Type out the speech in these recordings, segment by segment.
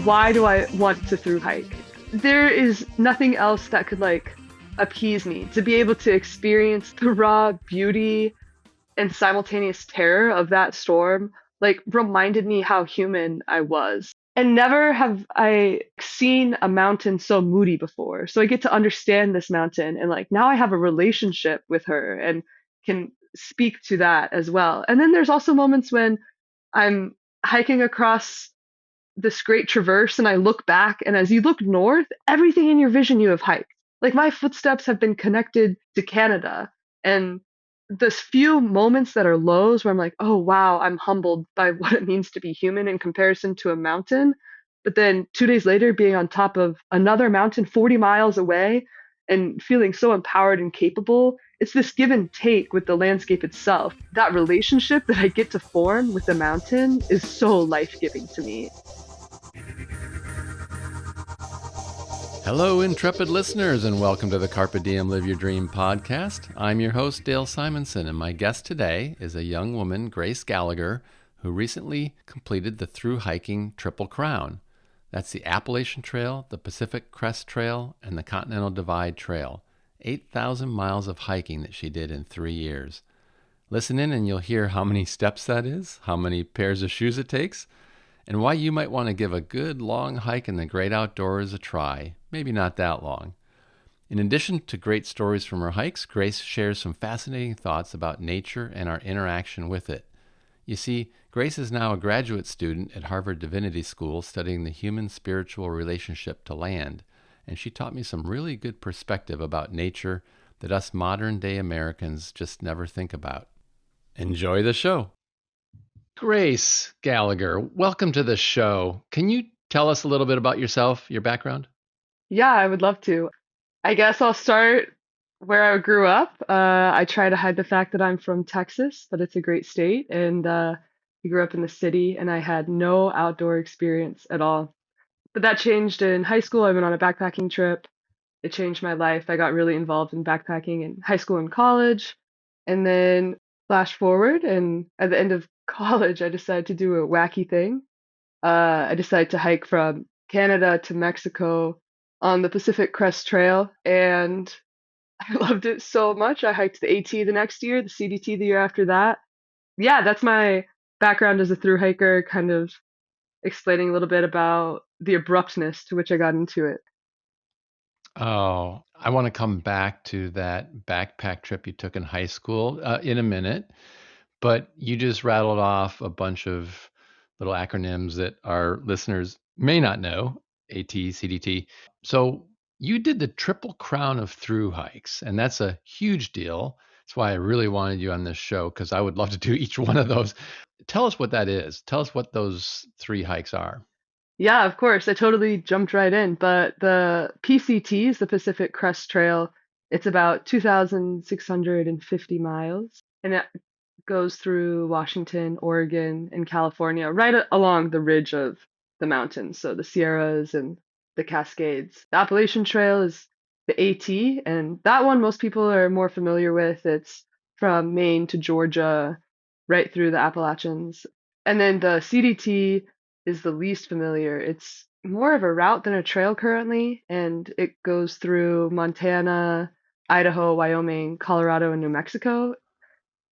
why do I want to through hike? There is nothing else that could appease me. To be able to experience the raw beauty and simultaneous terror of that storm reminded me how human I was. And never have I seen a mountain so moody before. So I get to understand this mountain, and now I have a relationship with her and can speak to that as well. And then there's also moments when I'm hiking across this great traverse and I look back, and as you look north, everything in your vision you have hiked. Like my footsteps have been connected to Canada, and this few moments that are lows where I'm like, oh wow, I'm humbled by what it means to be human in comparison to a mountain. But then 2 days later, being on top of another mountain 40 miles away and feeling so empowered and capable, it's this give and take with the landscape itself. That relationship that I get to form with the mountain is so life giving to me. Hello, intrepid listeners, and welcome to the Carpe Diem Live Your Dream podcast. I'm your host, Dale Simonson, and my guest today is a young woman, Grace Gallagher, who recently completed the Thru-Hiking Triple Crown. That's the Appalachian Trail, the Pacific Crest Trail, and the Continental Divide Trail. 8,000 miles of hiking that she did in 3 years. Listen in and you'll hear how many steps that is, how many pairs of shoes it takes, and why you might want to give a good long hike in the great outdoors a try. Maybe not that long. In addition to great stories from her hikes, Grace shares some fascinating thoughts about nature and our interaction with it. You see, Grace is now a graduate student at Harvard Divinity School studying the human-spiritual relationship to land, and she taught me some really good perspective about nature that us modern-day Americans just never think about. Enjoy the show. Grace Gallagher, welcome to the show. Can you tell us a little bit about yourself, your background? Yeah, I would love to. I guess I'll start where I grew up. I try to hide the fact that I'm from Texas, but it's a great state. And I grew up in the city and I had no outdoor experience at all. But that changed in high school. I went on a backpacking trip. It changed my life. I got really involved in backpacking in high school and college. And then flash forward, and at the end of college, I decided to do a wacky thing. I decided to hike from Canada to Mexico on the Pacific Crest Trail, and I loved it so much. I hiked the AT the next year, the CDT the year after that. Yeah, that's my background as a thru hiker, kind of explaining a little bit about the abruptness to which I got into it. Oh, I want to come back to that backpack trip you took in high school in a minute, but you just rattled off a bunch of little acronyms that our listeners may not know, AT, CDT. So you did the Triple Crown of thru hikes, and that's a huge deal. That's why I really wanted you on this show, because I would love to do each one of those. Tell us what that is. Tell us what those 3 hikes are. Yeah, of course. I totally jumped right in. But the PCTs, the Pacific Crest Trail, it's about 2,650 miles. And it goes through Washington, Oregon, and California, right along the ridge of the mountains. So the Sierras and the Cascades. The Appalachian Trail is the AT, and that one most people are more familiar with. It's from Maine to Georgia, right through the Appalachians. And then the CDT is the least familiar. It's more of a route than a trail currently, and it goes through Montana, Idaho, Wyoming, Colorado, and New Mexico.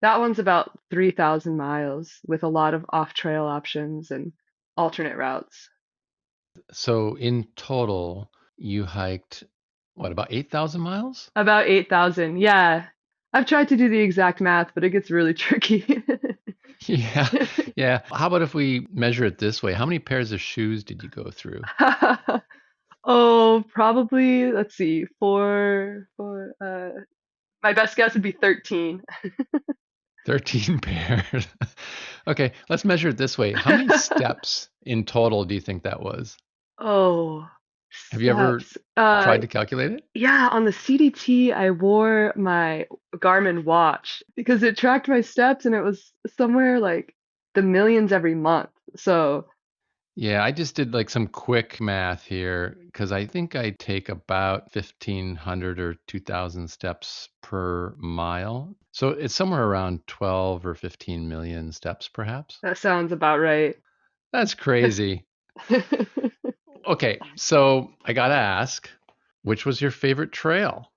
That one's about 3,000 miles with a lot of off-trail options and alternate routes. So in total, you hiked, what, about 8,000 miles? About 8,000. Yeah. I've tried to do the exact math, but it gets really tricky. Yeah, yeah. How about if we measure it this way? How many pairs of shoes did you go through? Oh, probably, let's see, my best guess would be 13. 13 pairs. Okay, let's measure it this way. How many steps in total do you think that was? Oh, Have you ever steps. tried to calculate it? Yeah, on the CDT, I wore my Garmin watch because it tracked my steps and it was somewhere like the millions every month. So, Yeah, I just did like some quick math here because I think I take about 1,500 or 2,000 steps per mile. So it's somewhere around 12 or 15 million steps, perhaps. that sounds about right. That's crazy. Okay, so I gotta ask, which was your favorite trail?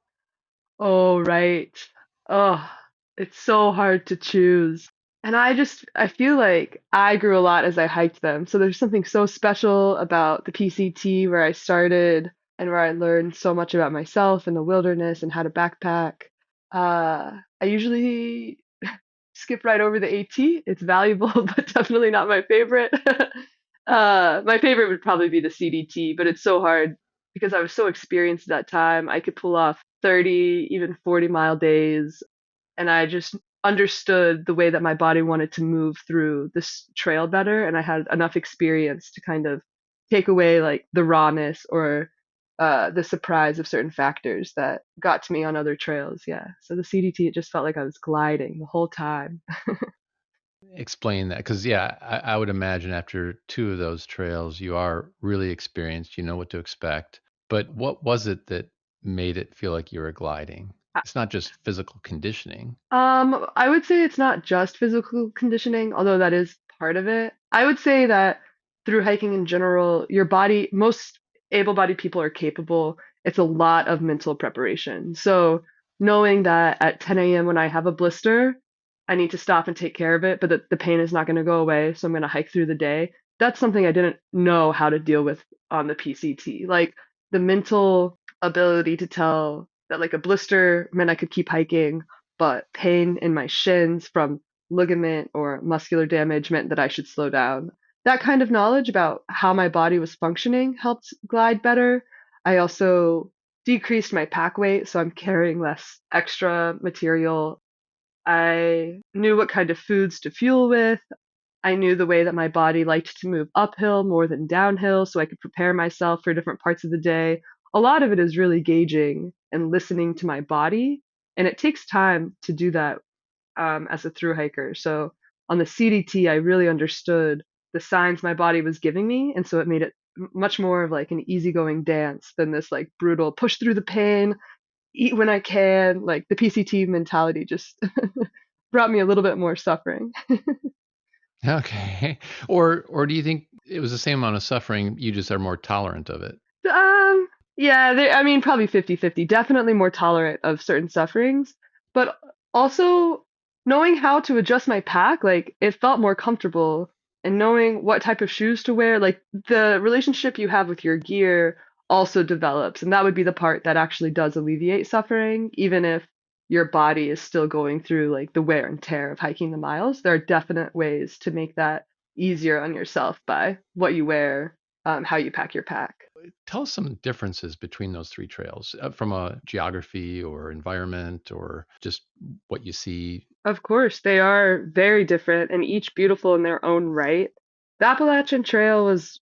Oh, right. Oh, it's so hard to choose. And I feel like I grew a lot as I hiked them. So there's something so special about the PCT where I started and where I learned so much about myself and the wilderness and how to backpack. I usually skip right over the AT. It's valuable, but definitely not my favorite. My favorite would probably be the CDT, but it's so hard because I was so experienced at that time. I could pull off 30, even 40-mile days, and I just understood the way that my body wanted to move through this trail better, and I had enough experience to kind of take away like the rawness or the surprise of certain factors that got to me on other trails. Yeah. So the CDT, it just felt like I was gliding the whole time. Explain that, because yeah, I would imagine after two of those trails, you are really experienced. You know what to expect. But what was it that made it feel like you were gliding? It's not just physical conditioning. I would say it's not just physical conditioning, although that is part of it. I would say that through hiking in general, your body, most able-bodied people are capable. It's a lot of mental preparation. So knowing that at 10 a.m. when I have a blister, I need to stop and take care of it, but the pain is not going to go away, so I'm going to hike through the day. That's something I didn't know how to deal with on the PCT. Like the mental ability to tell that like a blister meant I could keep hiking, but pain in my shins from ligament or muscular damage meant that I should slow down. That kind of knowledge about how my body was functioning helped glide better. I also decreased my pack weight, so I'm carrying less extra material. I knew what kind of foods to fuel with. I knew the way that my body liked to move uphill more than downhill, so I could prepare myself for different parts of the day. A lot of it is really gauging and listening to my body, and it takes time to do that as a through hiker. So on the CDT, I really understood the signs my body was giving me, and so it made it much more of like an easygoing dance than this like brutal push through the pain, eat when I can. Like the PCT mentality just brought me a little bit more suffering. Okay. Or do you think it was the same amount of suffering, you just are more tolerant of it? Um, yeah, I mean, probably 50-50. Definitely more tolerant of certain sufferings, but also knowing how to adjust my pack, like it felt more comfortable and knowing what type of shoes to wear, like the relationship you have with your gear also develops, and that would be the part that actually does alleviate suffering, even if your body is still going through like the wear and tear of hiking the miles. There are definite ways to make that easier on yourself by what you wear, how you pack your pack. Tell us some differences between those three trails from a geography or environment or just what you see. Of course, they are very different and each beautiful in their own right. The Appalachian Trail was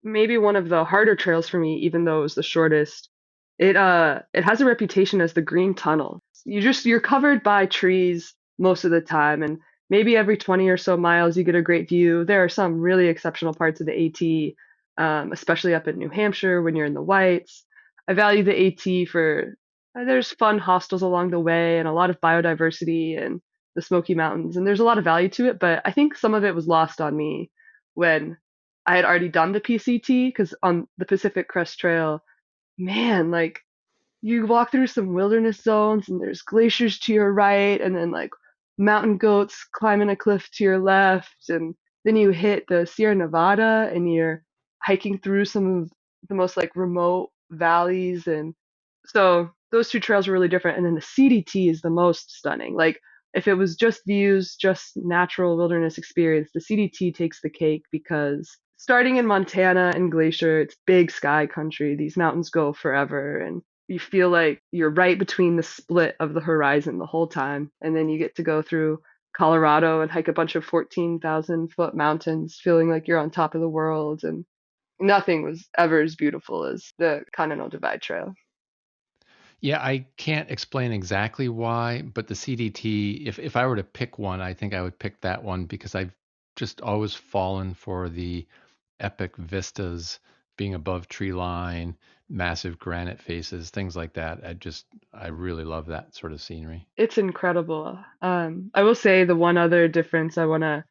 maybe one of the harder trails for me, even though it was the shortest. It has a reputation as the green tunnel. You're covered by trees most of the time, and maybe every 20 or so miles you get a great view. There are some really exceptional parts of the AT, especially up in New Hampshire when you're in the Whites. I value the AT for there's fun hostels along the way and a lot of biodiversity and the Smoky Mountains, and there's a lot of value to it. But I think some of it was lost on me when I had already done the PCT because on the Pacific Crest Trail, man, like you walk through some wilderness zones and there's glaciers to your right and then like mountain goats climbing a cliff to your left, and then you hit the Sierra Nevada and you're hiking through some of the most like remote valleys, and so those two trails are really different, and then the CDT is the most stunning. Like if it was just views, just natural wilderness experience, the CDT takes the cake because starting in Montana and Glacier, it's big sky country. These mountains go forever, and you feel like you're right between the split of the horizon the whole time. And then you get to go through Colorado and hike a bunch of 14,000-foot mountains, feeling like you're on top of the world. And nothing was ever as beautiful as the Continental Divide Trail. Yeah, I can't explain exactly why, but the CDT, if I were to pick one, I think I would pick that one because I've just always fallen for the epic vistas, being above tree line, massive granite faces, things like that. I really love that sort of scenery. It's incredible. I will say the one other difference I want to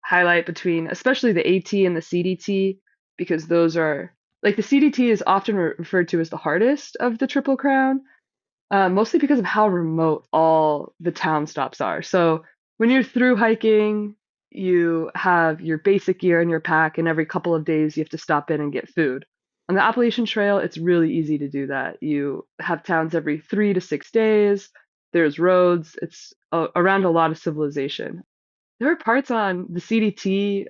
highlight between, especially the AT and the CDT, because those are Like the CDT is often referred to as the hardest of the Triple Crown, mostly because of how remote all the town stops are. So when you're through hiking, you have your basic gear in your pack, and every couple of days you have to stop in and get food. On the Appalachian Trail, it's really easy to do that. You have towns every 3 to 6 days. There's roads. It's around a lot of civilization. There are parts on the CDT.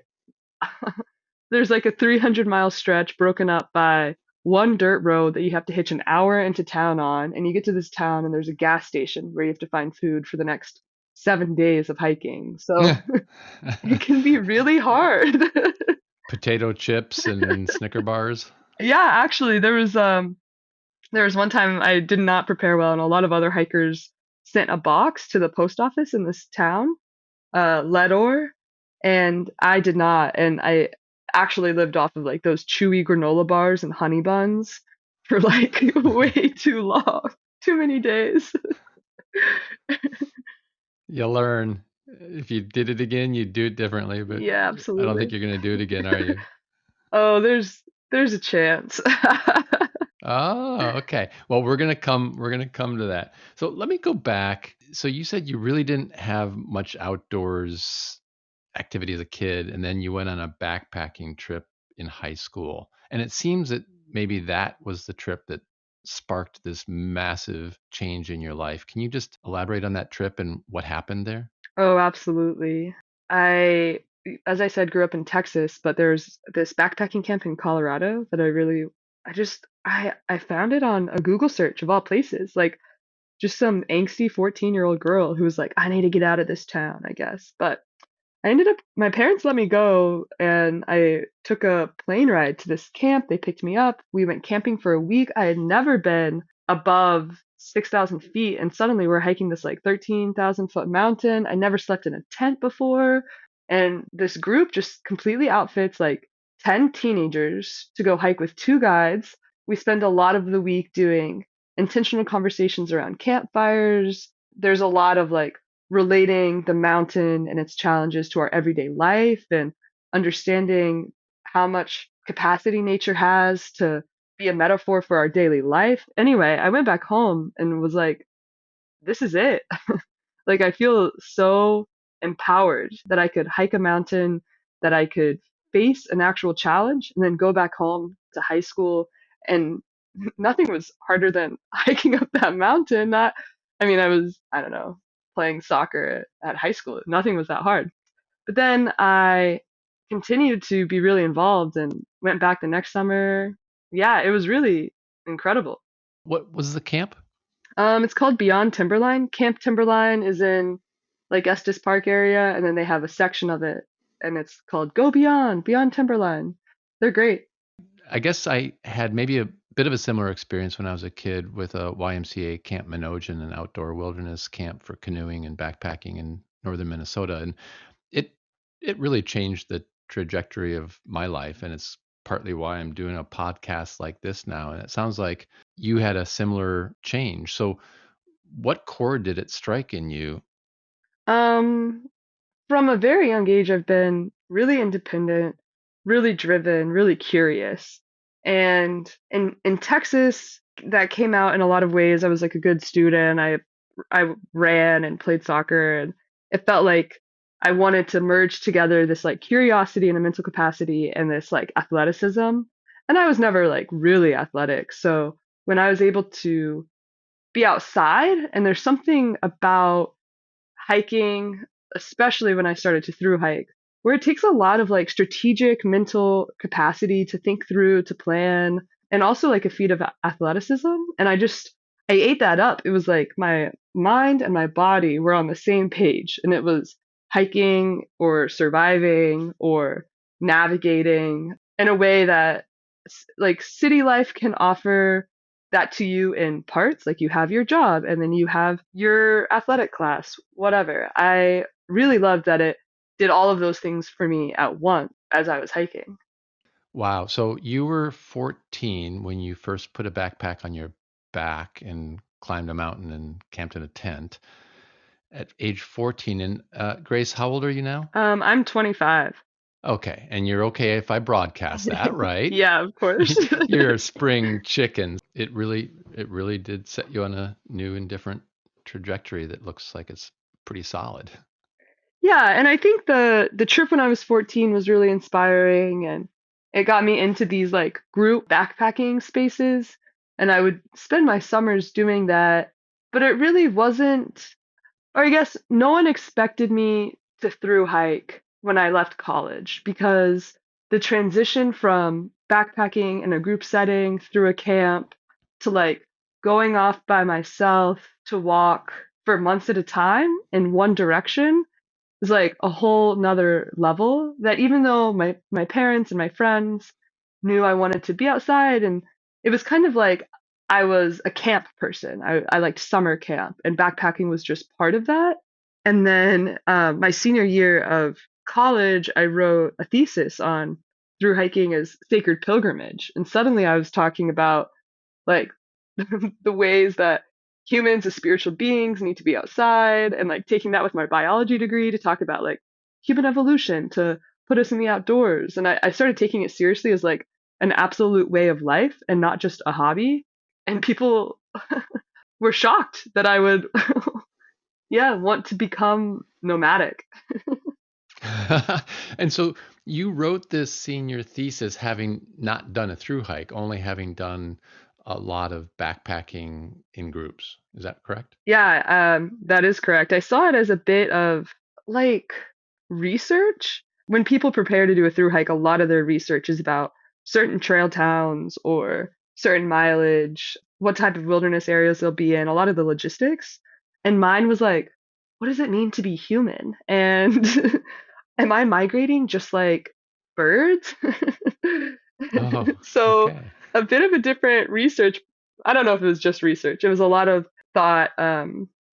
There's like a 300-mile stretch broken up by one dirt road that you have to hitch an hour into town on, and you get to this town and there's a gas station where you have to find food for the next 7 days of hiking. So it can be really hard. Potato chips and Snicker bars. Yeah, actually, there was one time I did not prepare well, and a lot of other hikers sent a box to the post office in this town, Ledor, and I did not. And I actually lived off of like those chewy granola bars and honey buns for like way too long, too many days. You learn. If you did it again, you'd do it differently, but Yeah, I don't think absolutely. you're going to do it again, are you? Oh, there's a chance. Oh, okay. Well, we're going to come to that. So let me go back. So you said you really didn't have much outdoors activity as a kid, and then you went on a backpacking trip in high school. And it seems that maybe that was the trip that sparked this massive change in your life. Can you just elaborate on that trip and what happened there? Oh, absolutely. I, as I said, grew up in Texas, but there's this backpacking camp in Colorado that I found it on a Google search of all places. Like just some angsty 14-year-old girl who was like, I need to get out of this town, I guess. But I ended up, my parents let me go and I took a plane ride to this camp. They picked me up. We went camping for a week. I had never been above 6,000 feet, and suddenly we're hiking this like 13,000-foot mountain. I never slept in a tent before. And this group just completely outfits like 10 teenagers to go hike with two guides. We spend a lot of the week doing intentional conversations around campfires. There's a lot of like relating the mountain and its challenges to our everyday life and understanding how much capacity nature has to be a metaphor for our daily life. Anyway, I went back home and was like, this is it. Like, I feel so empowered that I could hike a mountain, that I could face an actual challenge, and then go back home to high school. And nothing was harder than hiking up that mountain. Not, I mean, I don't know, playing soccer at high school. Nothing was that hard. But then I continued to be really involved and went back the next summer. Yeah, it was really incredible. What was the camp? It's called Beyond Timberline. Camp Timberline is in like Estes Park area, and then they have a section of it, and it's called Go Beyond, Beyond Timberline. They're great. I guess I had maybe a bit of a similar experience when I was a kid with a YMCA Camp Minojan, an outdoor wilderness camp for canoeing and backpacking in northern Minnesota. And it it really changed the trajectory of my life, and it's partly why I'm doing a podcast like this now. And it sounds like you had a similar change. So what chord did it strike in you? Um, from a very young age, I've been really independent, really driven, really curious. And in Texas, that came out in a lot of ways. I was like a good student. I ran and played soccer, and it felt like I wanted to merge together this like curiosity and a mental capacity and this like athleticism. And I was never like really athletic. So when I was able to be outside, and there's something about hiking, especially when I started to through hike, where it takes a lot of like strategic mental capacity to think through, to plan, and also like a feat of athleticism. And I ate that up. It was like my mind and my body were on the same page, and it was hiking or surviving or navigating in a way that like city life can offer that to you in parts. Like you have your job and then you have your athletic class, whatever. I really loved that it did all of those things for me at once as I was hiking. Wow. So you were 14 when you first put a backpack on your back and climbed a mountain and camped in a tent at age 14. And Grace, how old are you now? I'm 25. Okay, and you're okay if I broadcast that, right? Yeah, of course. You're a spring chicken. It really did set you on a new and different trajectory that looks like it's pretty solid. Yeah, and I think the trip when I was 14 was really inspiring, and it got me into these like group backpacking spaces, and I would spend my summers doing that. But it really wasn't, or I guess no one expected me to through hike when I left college, because the transition from backpacking in a group setting through a camp to like going off by myself to walk for months at a time in one direction is like a whole nother level, that even though my parents and my friends knew I wanted to be outside, and it was kind of like I was a camp person. I liked summer camp, and backpacking was just part of that. And then my senior year of college, I wrote a thesis on through hiking as sacred pilgrimage, and suddenly I was talking about like the ways that humans as spiritual beings need to be outside, and like taking that with my biology degree to talk about like human evolution to put us in the outdoors. And I started taking it seriously as like an absolute way of life and not just a hobby. And people were shocked that I would yeah, want to become nomadic. And so you wrote this senior thesis having not done a through hike, only having done a lot of backpacking in groups. Is that correct? Yeah, that is correct. I saw it as a bit of like research. When people prepare to do a through hike, a lot of their research is about certain trail towns or certain mileage, what type of wilderness areas they'll be in, a lot of the logistics. And mine was like, what does it mean to be human? And am I migrating just like birds? Oh, So okay. a bit of a different research. I don't know if it was just research. It was a lot of thought,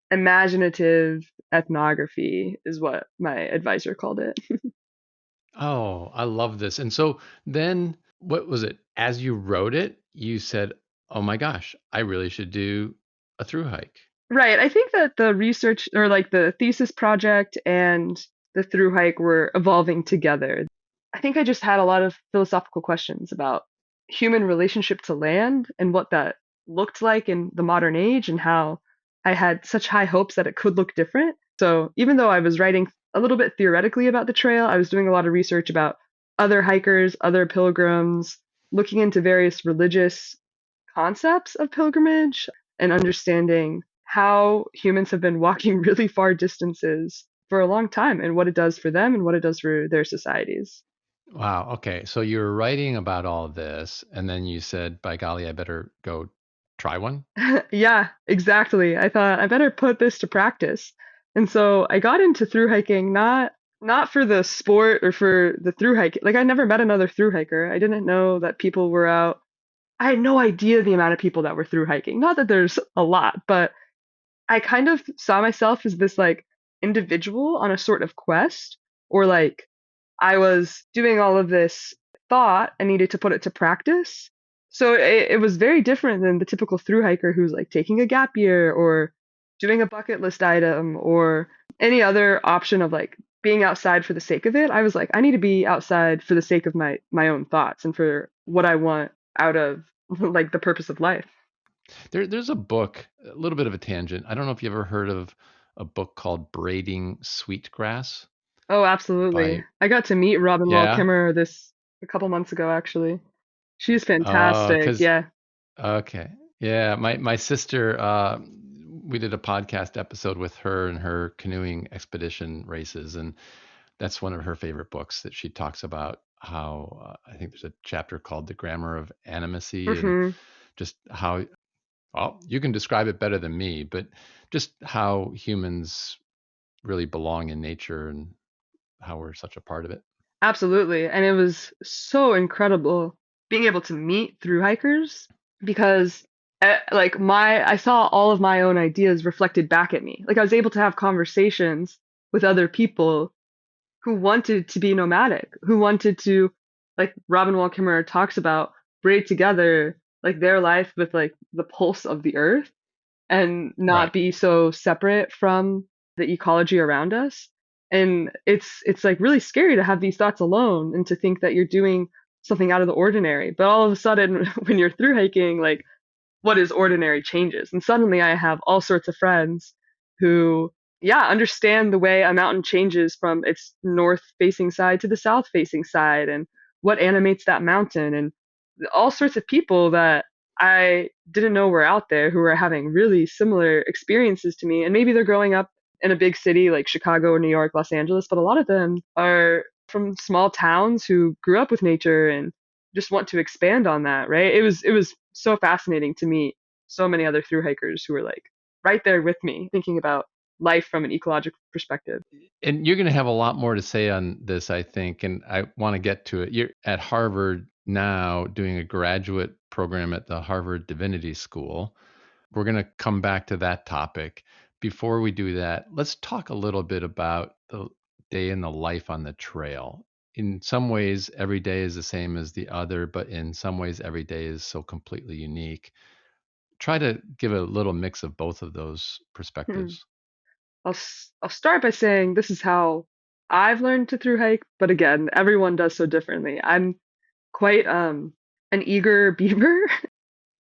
imaginative ethnography is what my advisor called it. Oh, I love this. And so then what was it? As you wrote it, you said, "Oh my gosh, I really should do a through hike." Right. I think that the research, or like the thesis project and the through hike, were evolving together. I think I just had a lot of philosophical questions about human relationship to land and what that looked like in the modern age, and how I had such high hopes that it could look different. So even though I was writing a little bit theoretically about the trail, I was doing a lot of research about other hikers, other pilgrims, looking into various religious concepts of pilgrimage and understanding how humans have been walking really far distances for a long time, and what it does for them and what it does for their societies. Wow. Okay. So you were writing about all of this, and then you said, by golly, I better go try one. Yeah, exactly. I thought I better put this to practice. And so I got into through hiking, not for the sport or for the through hike. Like I never met another through hiker. I didn't know that people were out. I had no idea the amount of people that were through hiking. Not that there's a lot, but I kind of saw myself as this like individual on a sort of quest, or like I was doing all of this thought and needed to put it to practice. So it was very different than the typical through hiker who's like taking a gap year or doing a bucket list item or any other option of like being outside for the sake of it. I was like, I need to be outside for the sake of my own thoughts and for what I want out of like the purpose of life. There's a book, a little bit of a tangent. I don't know if you ever heard of a book called Braiding Sweetgrass Oh, absolutely. by, I got to meet Robin Wall yeah. Kimmerer this a couple months ago, actually. She's fantastic. Because Yeah. Okay. Yeah, my sister, we did a podcast episode with her and her canoeing expedition races, and that's one of her favorite books that she talks about how I think there's a chapter called The Grammar of Animacy, and Hmm. just how, well, you can describe it better than me, but just how humans really belong in nature and how we're such a part of it. Absolutely. And it was so incredible being able to meet through hikers, because like I saw all of my own ideas reflected back at me. Like I was able to have conversations with other people who wanted to be nomadic, who wanted to, like Robin Wall Kimmerer talks about, braid together like their life with like the pulse of the earth and not Right. be so separate from the ecology around us. And it's like really scary to have these thoughts alone and to think that you're doing something out of the ordinary. But all of a sudden, when you're through hiking, like what is ordinary changes. And suddenly I have all sorts of friends who, yeah, understand the way a mountain changes from its north facing side to the south facing side and what animates that mountain, and all sorts of people that I didn't know were out there who were having really similar experiences to me. And maybe they're growing up in a big city like Chicago or New York, Los Angeles, but a lot of them are from small towns who grew up with nature and just want to expand on that, right? It was so fascinating to meet so many other through hikers who were like right there with me, thinking about life from an ecological perspective. And you're going to have a lot more to say on this, I think, and I want to get to it. You're at Harvard now doing a graduate program at the Harvard Divinity School. We're going to come back to that topic. Before we do that, let's talk a little bit about the day in the life on the trail. In some ways, every day is the same as the other, but in some ways, every day is so completely unique. Try to give a little mix of both of those Hmm. perspectives. I'll start by saying this is how I've learned to through hike, but again, everyone does so differently. I'm quite an eager beaver.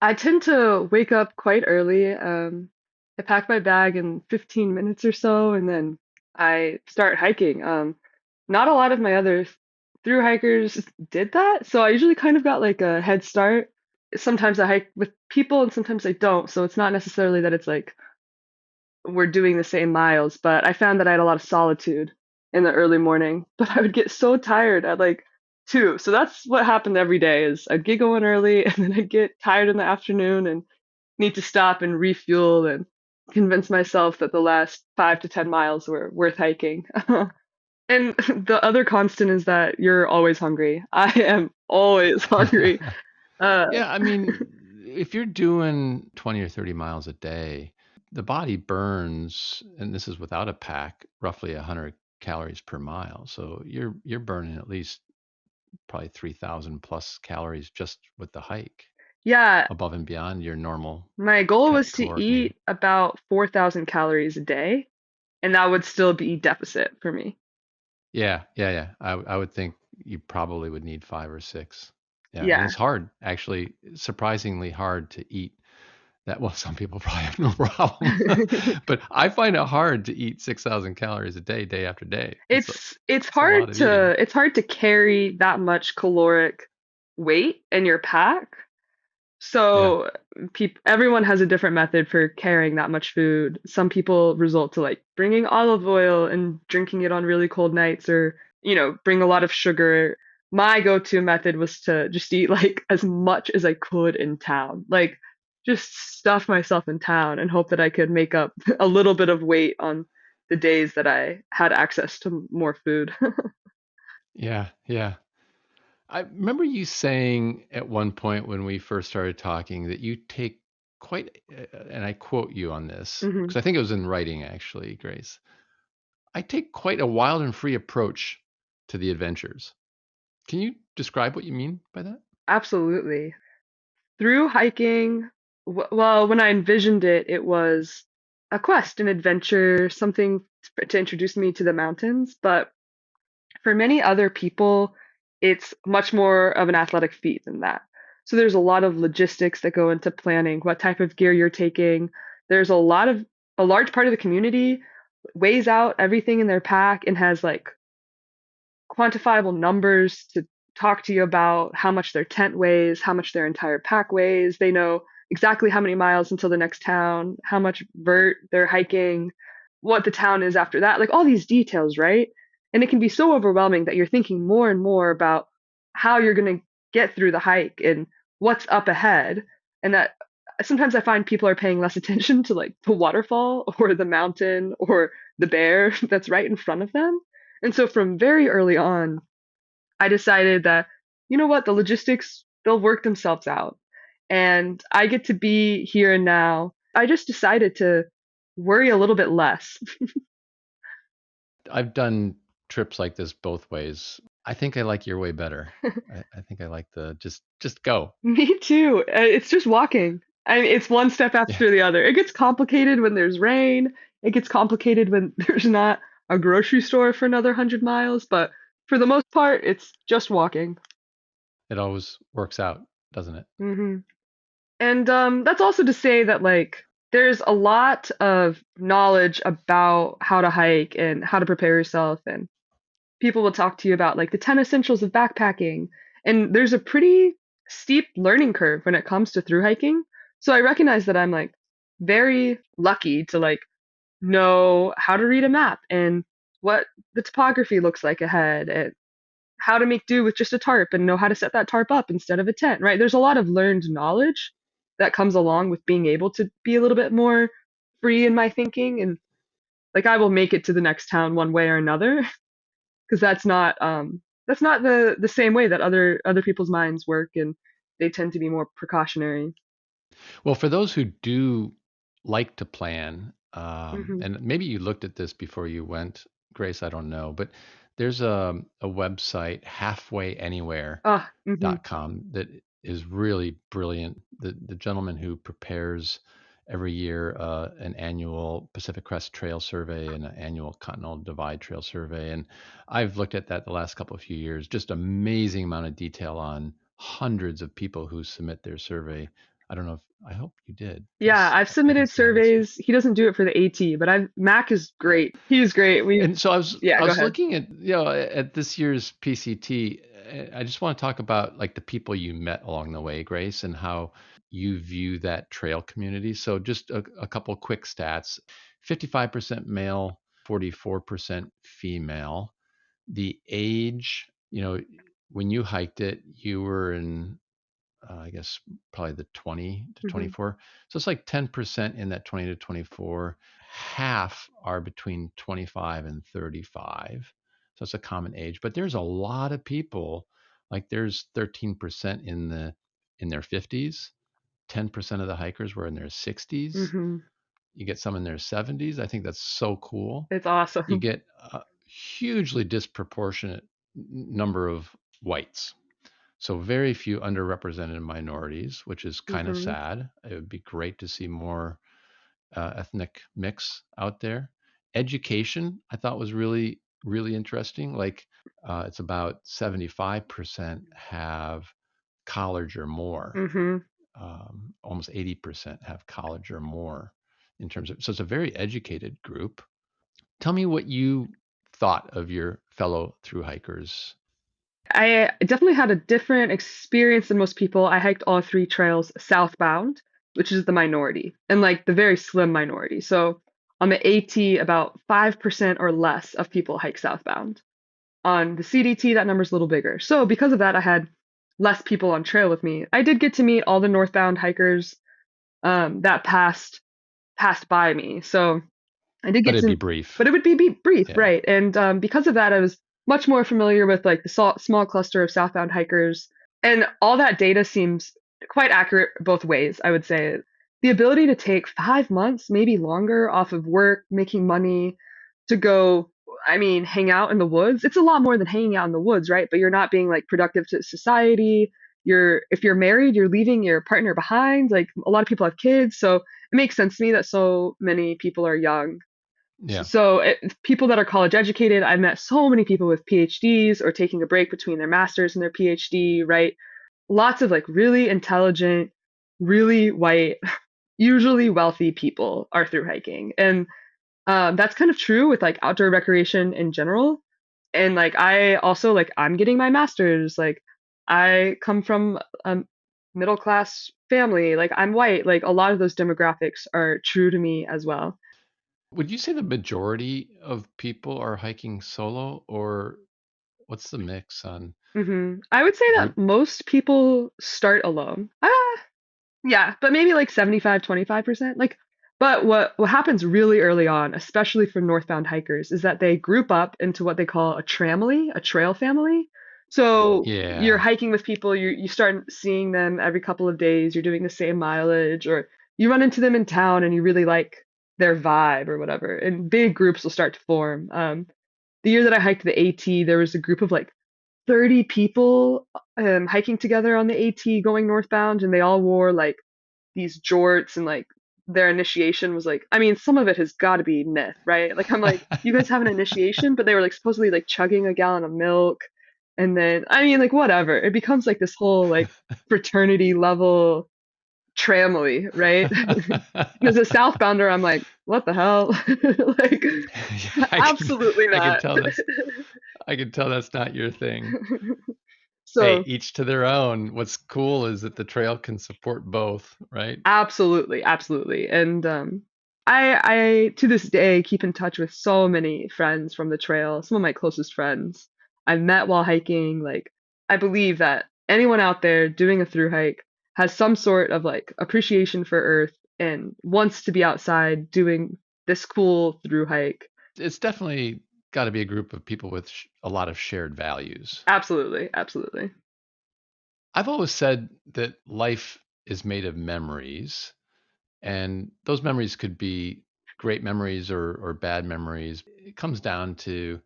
I tend to wake up quite early. I pack my bag in 15 minutes or so, and then I start hiking. Not a lot of my other through hikers did that, so I usually kind of got like a head start. Sometimes I hike with people, and sometimes I don't. So it's not necessarily that it's like we're doing the same miles, but I found that I had a lot of solitude in the early morning. But I would get so tired at like 2. So that's what happened every day is I'd get going early and then I'd get tired in the afternoon and need to stop and refuel and convince myself that the last 5 to 10 miles were worth hiking. And the other constant is that you're always hungry. I am always hungry. Uh, Yeah, I mean, if you're doing 20 or 30 miles a day, the body burns, and this is without a pack, roughly 100 calories per mile. So you're burning at least probably 3,000 plus calories just with the hike, yeah, above and beyond your normal my goal was to caloric need. eat about 4,000 calories a day, and that would still be deficit for me. Yeah. I would think you probably would need five or six. Yeah, and Yeah. it's hard, actually, surprisingly hard to eat that. Well, some people probably have no problem, but I find it hard to eat 6,000 calories a day, day after day. It's It's a lot hard of eating. to carry that much caloric weight in your pack. Yeah, So everyone has a different method for carrying that much food. Some people resort to like bringing olive oil and drinking it on really cold nights, or bring a lot of sugar. My go-to method was to just eat like as much as I could in town. Like just stuff myself in town and hope that I could make up a little bit of weight on the days that I had access to more food. yeah. I remember you saying at one point when we first started talking that you take quite, and I quote you on this, Hmm. because I think it was in writing actually, Grace. I take quite a wild and free approach to the adventures. Can you describe what you mean by that? Absolutely. Through hiking, well, when I envisioned it, it was a quest, an adventure, something to introduce me to the mountains. But for many other people, it's much more of an athletic feat than that. So there's a lot of logistics that go into planning what type of gear you're taking. There's a large part of the community weighs out everything in their pack and has like quantifiable numbers to talk to you about how much their tent weighs, how much their entire pack weighs. They know exactly how many miles until the next town, how much vert they're hiking, what the town is after that, like all these details, right? And it can be so overwhelming that you're thinking more and more about how you're going to get through the hike and what's up ahead. And that sometimes I find people are paying less attention to like the waterfall or the mountain or the bear that's right in front of them. And so from very early on, I decided that, you know what, the logistics, they'll work themselves out. And I get to be here and now. I just decided to worry a little bit less. I've done trips like this both ways. I think I like your way better. I think I like the just go. Me too. It's just walking. It's one step Yeah. after the other. It gets complicated when there's rain. It gets complicated when there's not a grocery store for another 100 miles, but for the most part, it's just walking. It always works out, doesn't it? hmm And that's also to say that like there's a lot of knowledge about how to hike and how to prepare yourself, and people will talk to you about like the 10 essentials of backpacking. And there's a pretty steep learning curve when it comes to through hiking. So I recognize that I'm like very lucky to like know how to read a map and what the topography looks like ahead and how to make do with just a tarp and know how to set that tarp up instead of a tent, right? There's a lot of learned knowledge that comes along with being able to be a little bit more free in my thinking, and like I will make it to the next town one way or another because that's not the same way that other people's minds work, and they tend to be more precautionary. Well, for those who do like to plan, hmm and maybe you looked at this before you went, Grace, I don't know, but there's a website, Ah, hmm halfwayanywhere.com, that is really brilliant. The gentleman who prepares every year an annual Pacific Crest Trail survey and an annual Continental Divide Trail survey, and I've looked at that the last couple of few years. Just amazing amount of detail on hundreds of people who submit their survey. I don't know if I hope you did Yeah, because I've I didn't submitted see on this. surveys. He doesn't do it for the AT, but I've Mac is great. He's great. We And so Yeah, I go was ahead. looking at at this year's PCT. I just want to talk about like the people you met along the way, Grace, and how you view that trail community. So just a couple quick stats: 55% male, 44% female. The age, when you hiked it, you were in I guess probably the 20 to hmm 24. So it's like 10% in that 20 to 24. Half are between 25 and 35. So it's a common age, but there's a lot of people, like there's 13% in their 50s. 10% of the hikers were in their 60s. hmm You get some in their 70s. I think that's so cool. It's You awesome. get a hugely disproportionate number of whites, so very few underrepresented minorities, which is kind of hmm sad. It would be great to see more ethnic mix out there. Education, I thought was really, really interesting. Like it's about 75% have college or more. hmm Almost 80% have college or more in terms of, so it's a very educated group. Tell me what you thought of your fellow through hikers. I definitely had a different experience than most people. I hiked all three trails southbound, which is the minority, and like the very slim minority. So on the AT, about 5% or less of people hike southbound. On the CDT, that number's a little bigger. So because of that, I had less people on trail with me. I did get to meet all the northbound hikers that passed by me. So I did But get it'd be to, brief. but it would be brief, Yeah. right? And because of that, I was much more familiar with like the small cluster of southbound hikers, and all that data seems quite accurate both ways. I would say the ability to take 5 months, maybe longer, off of work, making money, to go. I mean, hang out in the woods. It's a lot more than hanging out in the woods, right? But you're not being like productive to society. If you're married, you're leaving your partner behind. Like a lot of people have kids, so it makes sense to me that so many people are young. Yeah. So people that are college educated, I've met so many people with PhDs or taking a break between their master's and their PhD, right? Lots of like really intelligent, really white, usually wealthy people are through hiking. And that's kind of true with like outdoor recreation in general. And like I also like I'm getting my master's. Like I come from a middle class family. Like I'm white. Like a lot of those demographics are true to me as well. Would you say the majority of people are hiking solo, or what's the mix on I would say that group? most people start alone. Yeah, but maybe like 75, 25%. Like, but what happens really early on, especially for northbound hikers, is that they group up into what they call a tramily, a trail family. So you're Yeah, hiking with people, you start seeing them every couple of days, you're doing the same mileage, or you run into them in town and you really like their vibe or whatever. And big groups will start to form. The year that I hiked the AT, there was a group of like 30 people hiking together on the AT going northbound, and they all wore like these jorts and like their initiation was like, I mean, some of it has got to be myth, right? Like, I'm like, you guys have an initiation, but they were like supposedly like chugging a gallon of milk. And then, I mean, like, whatever. It becomes like this whole like fraternity level tramily, right? As a southbounder, I'm like, what the hell? Like, Yeah, absolutely I can not. tell that's not your thing. Hey, So, each to their own. What's cool is that the trail can support both, right? absolutely, absolutely. And I to this day keep in touch with so many friends from the trail, some of my closest friends I've met while hiking. Like, I believe that anyone out there doing a through hike has some sort of like appreciation for Earth and wants to be outside doing this cool through hike. It's definitely got to be a group of people with a lot of shared values. Absolutely, absolutely. I've always said that life is made of memories, and those memories could be great memories or bad memories. It comes down to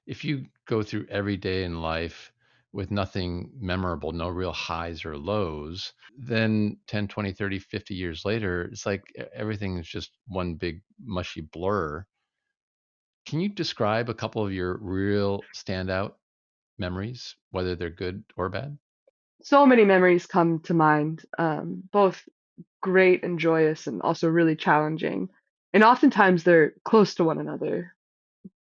if you go through every day in life with nothing memorable, no real highs or lows, then 10, 20, 30, 50 years later, it's like everything is just one big mushy blur. Can you describe a couple of your real standout memories, whether they're good or bad? So many memories come to mind, both great and joyous, and also really challenging. And oftentimes they're close to one another.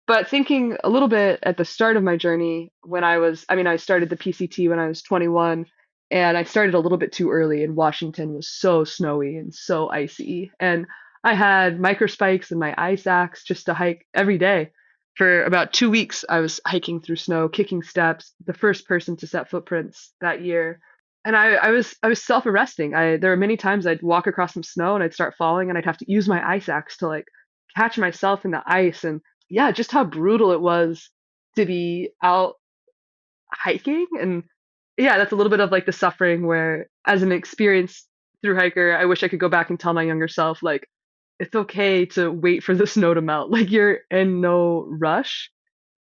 But thinking a little bit at the start of my journey, when I mean, I started the PCT when I was 21, and I started a little bit too early, and Washington was so snowy and so icy. And I had micro spikes and my ice axe just to hike every day. For about 2 weeks, I was hiking through snow, kicking steps, the first person to set footprints that year. And I was self-arresting. There were many times I'd walk across some snow and I'd start falling, and I'd have to use my ice axe to like catch myself in the ice. And yeah, just how brutal it was to be out hiking. And yeah, that's a little bit of like the suffering where, as an experienced through hiker, I wish I could go back and tell my younger self, like, it's okay to wait for the snow to melt. Like, you're in no rush.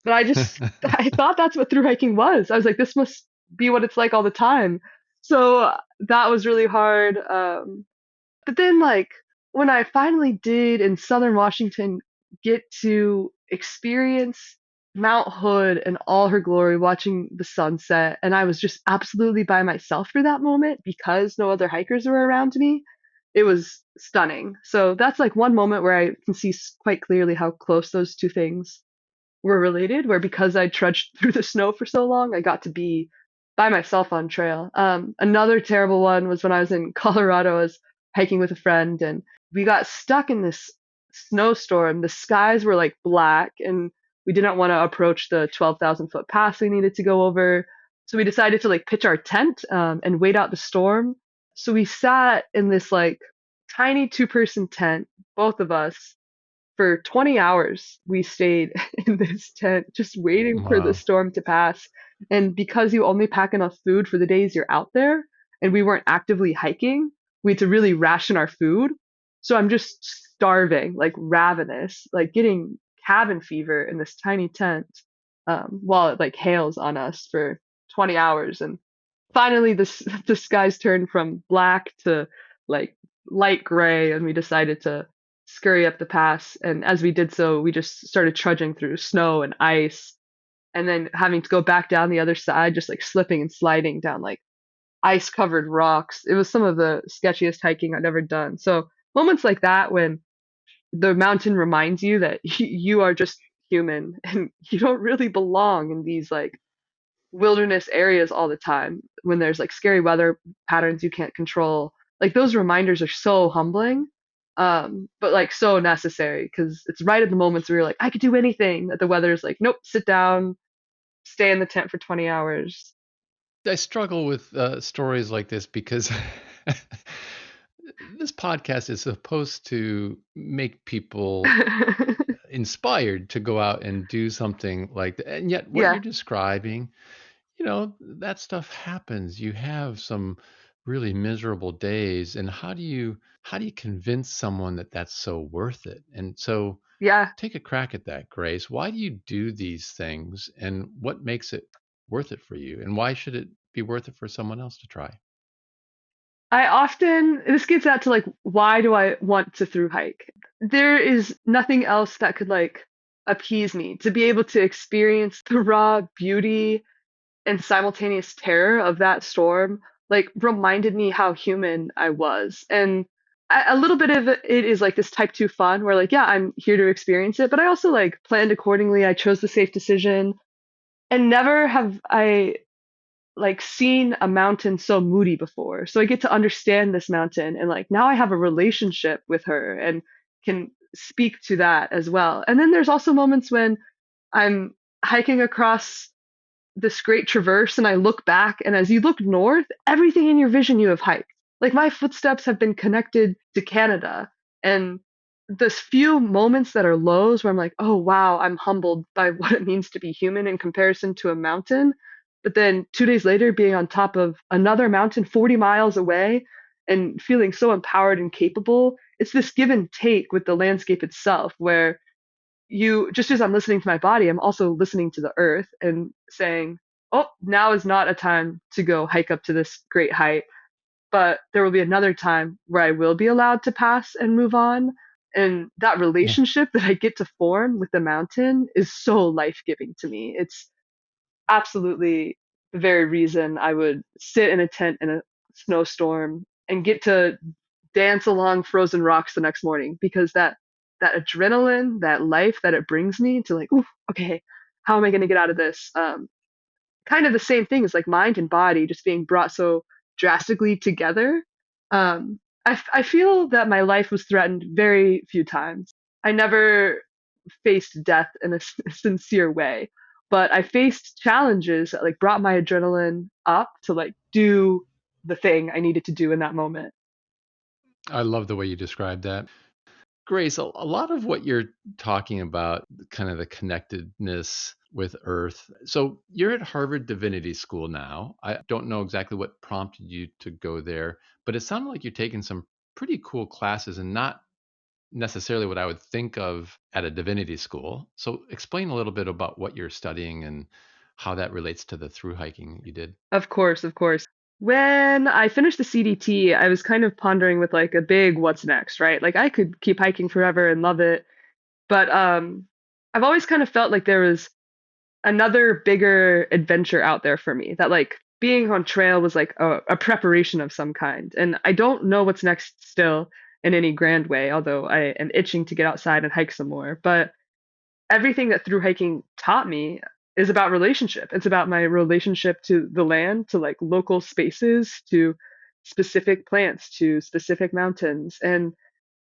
But I thought that's what through hiking was. I was like, this must be what it's like all the time. So that was really hard. But then, like, when I finally did in Southern Washington get to experience Mount Hood in all her glory, watching the sunset, and I was just absolutely by myself for that moment because no other hikers were around me, it was stunning. So that's like one moment where I can see quite clearly how close those two things were related, where because I trudged through the snow for so long, I got to be by myself on trail. Another terrible one was when I was in Colorado. I was hiking with a friend, and we got stuck in this snowstorm. The skies were like black, and we didn't want to approach the 12,000-foot pass we needed to go over. So we decided to like pitch our tent and wait out the storm. So we sat in this like tiny two-person tent, both of us, for 20 hours. We stayed in this tent just waiting for the Wow. storm to pass. And because you only pack enough food for the days you're out there, and we weren't actively hiking, we had to really ration our food. So I'm just starving, like ravenous, like getting cabin fever in this tiny tent, while it like hails on us for 20 hours. And finally, the skies turned from black to like light gray, and we decided to scurry up the pass. And as we did so, we just started trudging through snow and ice, and then having to go back down the other side, just like slipping and sliding down like ice covered rocks. It was some of the sketchiest hiking I'd ever done. So moments like that, when the mountain reminds you that you are just human and you don't really belong in these like wilderness areas all the time, when there's like scary weather patterns you can't control. Like, those reminders are so humbling, but like so necessary, because it's right at the moments where you're like, I could do anything, that the weather's like, nope, sit down, stay in the tent for 20 hours. I struggle with stories like this because this podcast is supposed to make people inspired to go out and do something like that. And yet, what you're Yeah, describing, that stuff happens. You have some really miserable days, and how do you convince someone that that's so worth it? And so, yeah. take a crack at that, Grace. Why do you do these things, and what makes it worth it for you, and why should it be worth it for someone else to try? I often, this gets out to like, why do I want to through hike? There is nothing else that could like appease me to be able to experience the raw beauty and simultaneous terror of that storm, like reminded me how human I was. And a little bit of it is like this type 2 fun where like, yeah, I'm here to experience it, but I also like planned accordingly. I chose the safe decision and never have I like seen a mountain so moody before. So I get to understand this mountain and like now I have a relationship with her and can speak to that as well. And then there's also moments when I'm hiking across this great traverse and I look back and as you look north, everything in your vision you have hiked. Like my footsteps have been connected to Canada and this few moments that are lows where I'm like, oh wow, I'm humbled by what it means to be human in comparison to a mountain. But then 2 days later, being on top of another mountain 40 miles away and feeling so empowered and capable, it's this give and take with the landscape itself where you just as I'm listening to my body, I'm also listening to the earth and saying, oh, now is not a time to go hike up to this great height, but there will be another time where I will be allowed to pass and move on. And that Yeah. relationship that I get to form with the mountain is so life giving to me. It's absolutely the very reason I would sit in a tent in a snowstorm and get to dance along frozen rocks the next morning because that adrenaline, that life that it brings me to like, ooh, okay, how am I going to get out of this? Kind of the same thing as like mind and body just being brought so drastically together. I feel that my life was threatened very few times. I never faced death in a sincere way, but I faced challenges that like brought my adrenaline up to like do the thing I needed to do in that moment. I love the way you described that. Grace, a lot of what you're talking about, kind of the connectedness with Earth. So you're at Harvard Divinity School now. I don't know exactly what prompted you to go there, but it sounded like you're taking some pretty cool classes and not necessarily what I would think of at a divinity school. So explain a little bit about what you're studying and how that relates to the through hiking you did. Of course, of course. When I finished the CDT, I was kind of pondering with like a big what's next, right? Like I could keep hiking forever and love it, but I've always kind of felt like there was another bigger adventure out there for me. That like being on trail was like a preparation of some kind. And I don't know what's next still in any grand way, although I am itching to get outside and hike some more. But everything that through hiking taught me is about relationship. It's about my relationship to the land, to like local spaces, to specific plants, to specific mountains. And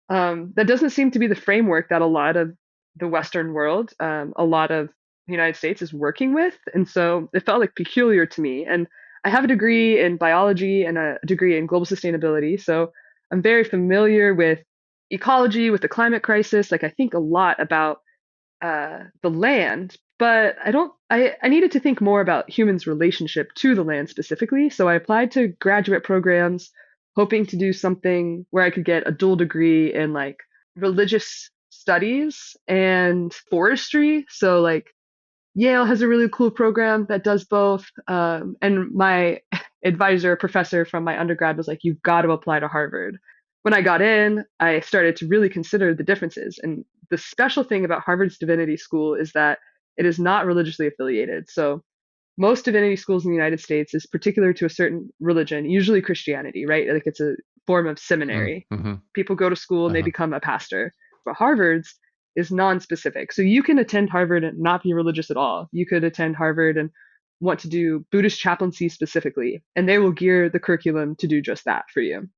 that doesn't seem to be the framework that a lot of the Western world, a lot of the United States is working with. And so it felt like peculiar to me. And I have a degree in biology and a degree in global sustainability. So I'm very familiar with ecology, with the climate crisis. Like I think a lot about the land, but I needed to think more about humans' relationship to the land specifically. So I applied to graduate programs, hoping to do something where I could get a dual degree in like religious studies and forestry. So like Yale has a really cool program that does both. And my advisor, professor from my undergrad was like, you've got to apply to Harvard. When I got in, I started to really consider the differences. And the special thing about Harvard's divinity school is that it is not religiously affiliated. So most divinity schools in the United States is particular to a certain religion, usually Christianity, right? Like it's a form of seminary. Mm-hmm. People go to school and they Uh-huh. become a pastor. But Harvard's is non-specific. So you can attend Harvard and not be religious at all. You could attend Harvard and want to do Buddhist chaplaincy specifically, and they will gear the curriculum to do just that for you,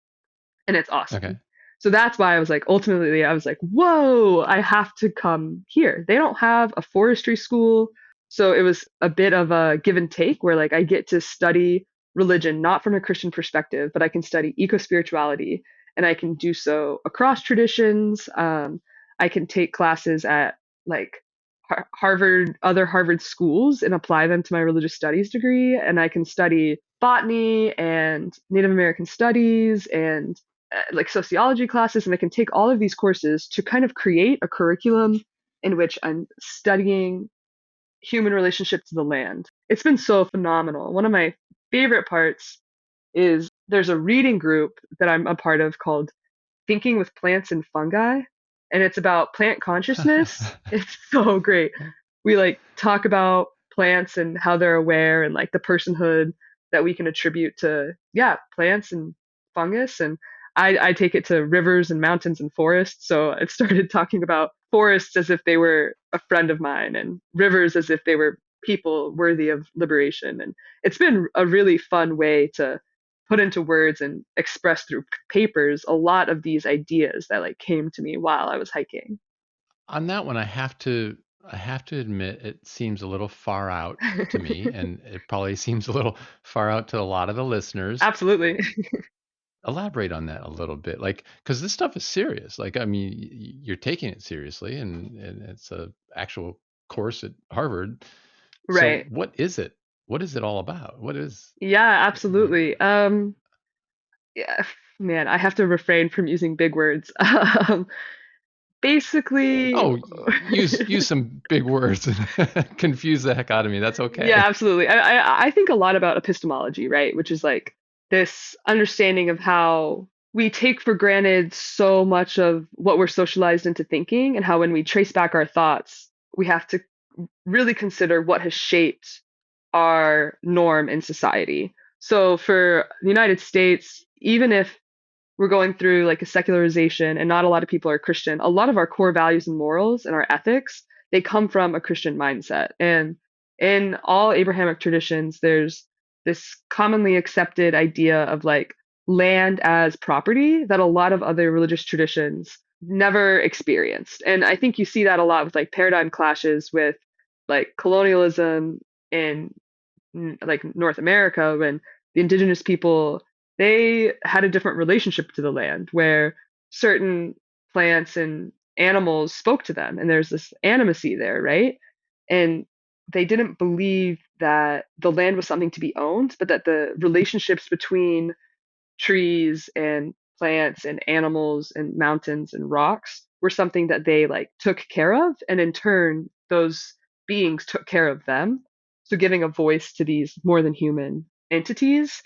and it's Okay. awesome. So that's why I was like, ultimately, I was like, whoa, I have to come here. They don't have a forestry school. So it was a bit of a give and take where like I get to study religion, not from a Christian perspective, but I can study eco spirituality and I can do so across traditions. I can take classes at like Harvard, other Harvard schools and apply them to my religious studies degree. And I can study botany and Native American studies and like sociology classes, and I can take all of these courses to kind of create a curriculum in which I'm studying human relationship to the land. It's been so phenomenal. One of my favorite parts is there's a reading group that I'm a part of called Thinking with Plants and Fungi, and it's about plant consciousness. It's so great. We like talk about plants and how they're aware and like the personhood that we can attribute to, yeah, plants and fungus. And I take it to rivers and mountains and forests. So I started talking about forests as if they were a friend of mine and rivers as if they were people worthy of liberation. And it's been a really fun way to put into words and express through papers a lot of these ideas that like came to me while I was hiking. On that one, I have to admit it seems a little far out to me, and it probably seems a little far out to a lot of the listeners. Absolutely. Elaborate on that a little bit, like, because this stuff is serious. Like, I mean, you're taking it seriously, and it's a actual course at Harvard. So, Right. what is it? What is it all about? What is, Yeah, you know? absolutely. Yeah, man, I have to refrain from using big words. Basically, Oh, use some big words and confuse the heck out of me. That's yeah, okay. absolutely. I think a lot about epistemology, right? Which is like this understanding of how we take for granted so much of what we're socialized into thinking, and how when we trace back our thoughts, we have to really consider what has shaped our norm in society. So for the United States, even if we're going through like a secularization and not a lot of people are Christian, a lot of our core values and morals and our ethics, they come from a Christian mindset. And in all Abrahamic traditions, there's this commonly accepted idea of like land as property that a lot of other religious traditions never experienced. And I think you see that a lot with like paradigm clashes with like colonialism in like North America, when the indigenous people, they had a different relationship to the land where certain plants and animals spoke to them, and there's this animacy there, right? And they didn't believe that the land was something to be owned, but that the relationships between trees and plants and animals and mountains and rocks were something that they like took care of, and in turn those beings took care of them, so giving a voice to these more than human entities.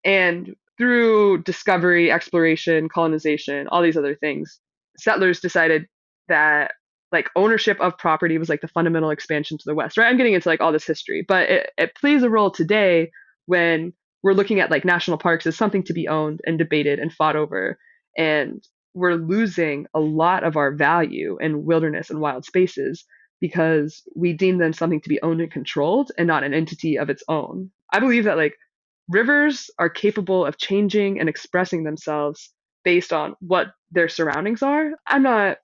And through discovery, exploration, colonization, all these other things, settlers decided that like ownership of property was like the fundamental expansion to the West, right? I'm getting into like all this history, but it plays a role today when we're looking at like national parks as something to be owned and debated and fought over. And we're losing a lot of our value in wilderness and wild spaces because we deem them something to be owned and controlled and not an entity of its own. I believe that like rivers are capable of changing and expressing themselves based on what their surroundings are. I'm not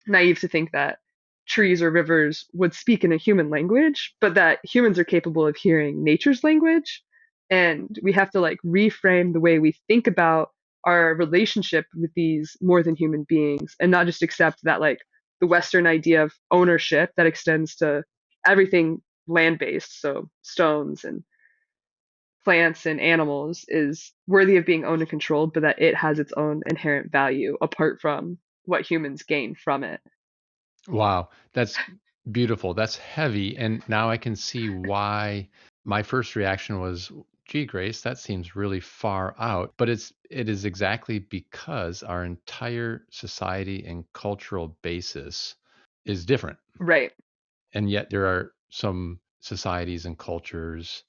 naive to think that trees or rivers would speak in a human language, but that humans are capable of hearing nature's language. And we have to like reframe the way we think about our relationship with these more than human beings, and not just accept that like the Western idea of ownership that extends to everything land based, so stones and plants and animals, is worthy of being owned and controlled, but that it has its own inherent value apart from what humans gain from it. Wow, that's beautiful. That's heavy. And now I can see why my first reaction was, gee, Grace, that seems really far out. But it is exactly because our entire society and cultural basis is different. Right. And yet there are some societies and cultures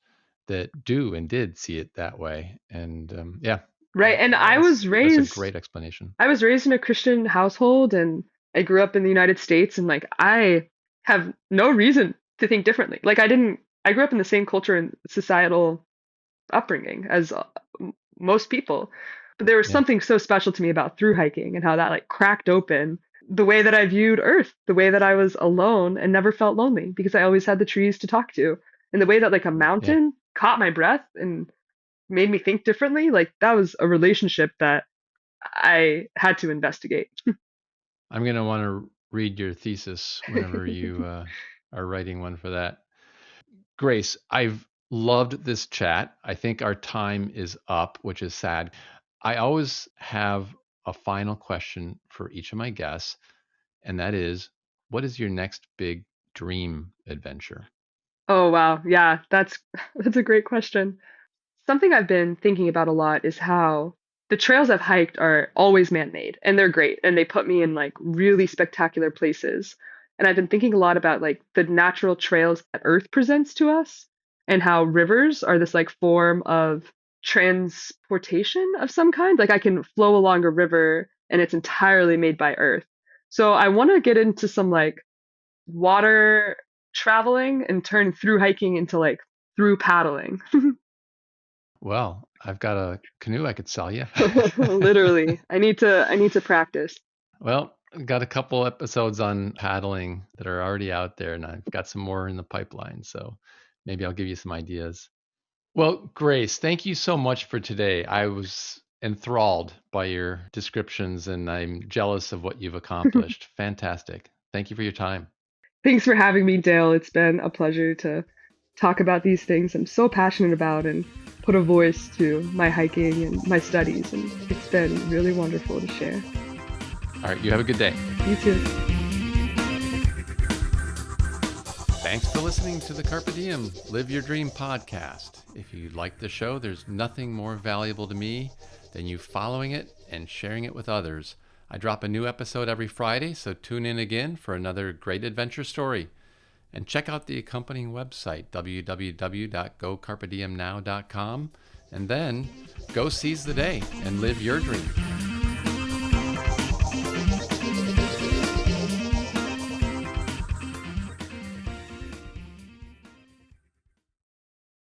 that do and did see it that way. And yeah, Right. And that's a great explanation. I was raised in a Christian household, and I grew up in the United States, and like I have no reason to think differently. Like I grew up in the same culture and societal upbringing as most people. But there was Yeah. something so special to me about through hiking and how that like cracked open the way that I viewed Earth, the way that I was alone and never felt lonely because I always had the trees to talk to, and the way that like a Yeah. mountain caught my breath and made me think differently. Like that was a relationship that I had to investigate. I'm going to want to read your thesis whenever you are writing one for that. Grace, I've loved this chat. I think our time is up, which is sad. I always have a final question for each of my guests, and that is, what is your next big dream adventure? Oh wow, yeah, that's that's a great question. Something I've been thinking about a lot is how the trails I've hiked are always man-made and they're great and they put me in like really spectacular places. And I've been thinking a lot about like the natural trails that Earth presents to us and how rivers are this like form of transportation of some kind. Like I can flow along a river and it's entirely made by Earth. So I want to get into some like water traveling and turn through hiking into like through paddling. Well, I've got a canoe I could sell you. Literally. I need to practice. Well, I've got a couple episodes on paddling that are already out there, and I've got some more in the pipeline. So maybe I'll give you some ideas. Well, Grace, thank you so much for today. I was enthralled by your descriptions, and I'm jealous of what you've accomplished. Fantastic. Thank you for your time. Thanks for having me, Dale. It's been a pleasure to talk about these things I'm so passionate about and put a voice to my hiking and my studies. And it's been really wonderful to share. All right, you have a good day. You too. Thanks for listening to the Carpe Diem Live Your Dream podcast. If you like the show, there's nothing more valuable to me than you following it and sharing it with others. I drop a new episode every Friday, so tune in again for another great adventure story. And check out the accompanying website, www.gocarpediemnow.com, and then go seize the day and live your dream.